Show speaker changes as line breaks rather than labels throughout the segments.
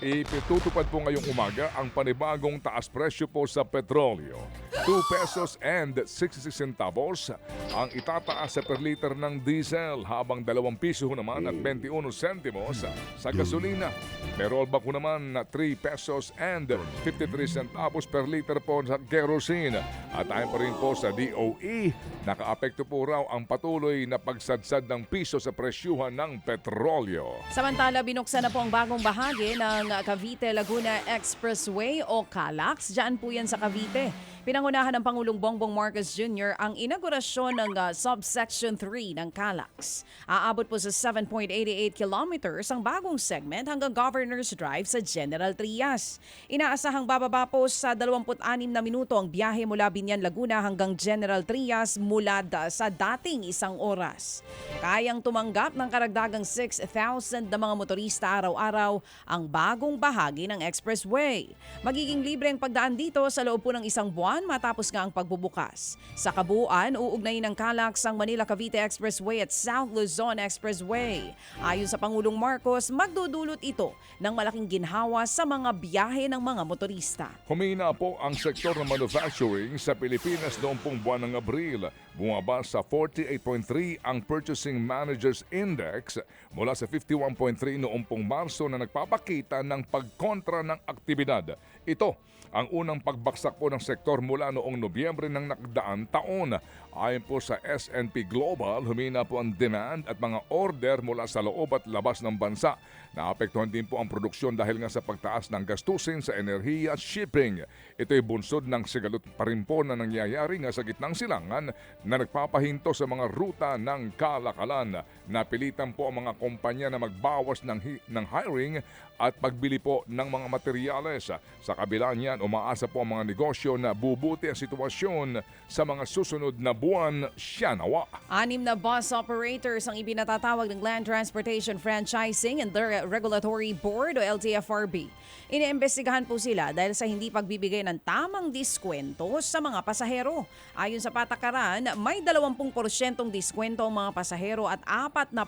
Ipitutupad po ngayong umaga ang panibagong taas presyo po sa petrolyo. 2 pesos and 66 centavos ang itataas sa per liter ng diesel habang 2 piso naman at 21 centimos sa gasolina. May rollback po naman na 3 pesos and 53 centavos per liter po sa kerosene. At ayon pa rin po sa DOE, nakaapekto po raw ang patuloy na pagsadsad ng piso sa presyuhan ng petrolyo.
Samantala, binuksan na po ang bagong bahagi ng Cavite-Laguna Expressway o CALAX. Diyan po yan sa Cavite. Pinangunahan ng Pangulong Bongbong Marcos Jr. ang inaugurasyon ng Subsection 3 ng CALAX. Aabot po sa 7.88 kilometers ang bagong segment hanggang Governor's Drive sa General Trias. Inaasahang bababa po sa 26 na minuto ang biyahe mula Binyan, Laguna hanggang General Trias mula sa dating 1 oras. Kayang tumanggap ng karagdagang 6,000 na mga motorista araw-araw ang bagong bahagi ng expressway. Magiging libre ang pagdaan dito sa loob po ng 1 buwan matapos nga ang pagbubukas. Sa kabuuan, uugnayin ng CALAX ang Manila-Cavite Expressway at South Luzon Expressway. Ayon sa Pangulong Marcos, magdudulot ito ng malaking ginhawa sa mga biyahe ng mga motorista.
Humina po ang sektor ng manufacturing sa Pilipinas noong pong buwan ng Abril. Bumaba sa 48.3 ang Purchasing Managers Index mula sa 51.3 noong pong Marso na nagpapakita ng pagkontra ng aktibidad. Ito ang unang pagbaksak po ng sektor mula noong Nobyembre ng nakdaang taon. Ayon po sa S&P Global, humina po ang demand at mga order mula sa loob at labas ng bansa. Naapektuhan din po ang produksyon dahil nga sa pagtaas ng gastusin sa enerhiya at shipping. Ito'y bunsod ng sigalot pa rin po na nangyayari nga sa gitnang silangan na nagpapahinto sa mga ruta ng kalakalan. Napilitan po ang mga kumpanya na magbawas ng hiring at pagbili po ng mga materyales. Sa kabila niyan, umaasa po ang mga negosyo na bubuti ang sitwasyon sa mga susunod na buwan. Siya nawa.
6 na bus operators ang ibinatatawag ng Land Transportation Franchising and the Regulatory Board o LTFRB. Iniimbestigahan po sila dahil sa hindi pagbibigay ng tamang diskwento sa mga pasahero. Ayon sa patakaran, may 20% diskwento ang mga pasahero at 40%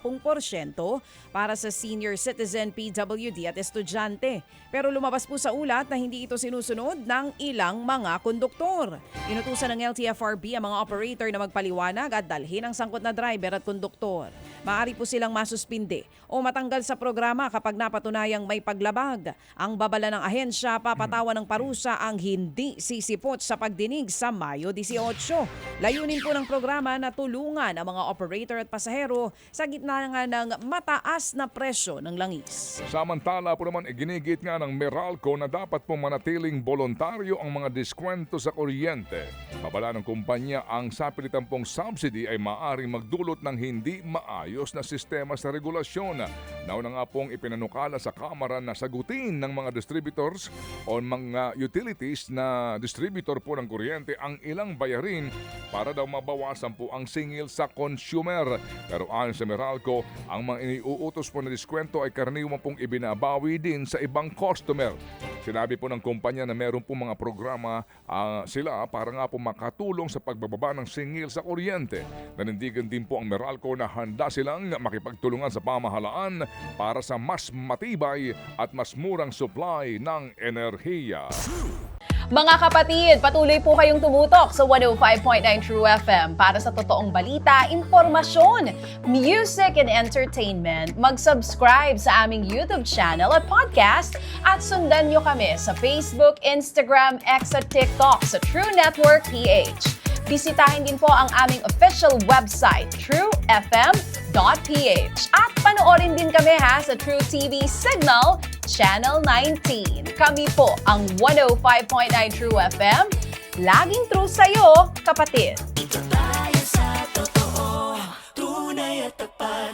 para sa senior citizen, PWD at estudyante. Pero lumabas po sa ulat na hindi ito sinusunod ng ilang mga konduktor. Inutusan ng LTFRB ang mga operator na magpaliwanag at dalhin ang sangkot na driver at konduktor. Maaari po silang masuspinde o matanggal sa programa kapag napatunayang may paglabag. Ang babala ng ahensya, papatawan ng parusa ang hindi sisipot sa pagdinig sa Mayo 18. Layunin po ng programa na tulungan ang mga operator at pasahero sa gitna nga ng mataas na presyo ng langis.
Samantala po naman, iginigit nga ng Meralco na dapat pong manatiling voluntaryo ang mga diskwento sa kuryente. Babala ng kumpanya, ang sapilitan pong subsidy ay maaaring magdulot ng hindi maayos na sistema sa regulasyon. Nauna nga pong ipinanukala sa Kamara na sagutin ng mga distributors o mga utilities na distributor po ng kuryente ang ilang bayarin para daw mabawasan po ang singil sa consumer. Pero ayon sa Meralco, ang mga iniuutos po na diskwento ay karaniwang pong ibinabawi din sa ibang customer. Sinabi po ng kumpanya na meron po mga programa sila para nga po makatulong sa pagbababa ng singil sa kuryente. Nanindigan din po ang Meralco na handa silang makipagtulungan sa pamahalaan para sa mas matibay at mas murang supply ng enerhiya.
Mga kapatid, patuloy po kayong tumutok sa 105.9 True FM para sa totoong balita, impormasyon, music and entertainment. Mag-subscribe sa aming YouTube channel at podcast at sundan nyo kami sa Facebook, Instagram, X at TikTok sa True Network PH. Bisitahin din po ang aming official website, truefm.ph. At panoorin din kami sa True TV Signal, Channel 19. Kami po ang 105.9 True FM. Laging true sa'yo, kapatid.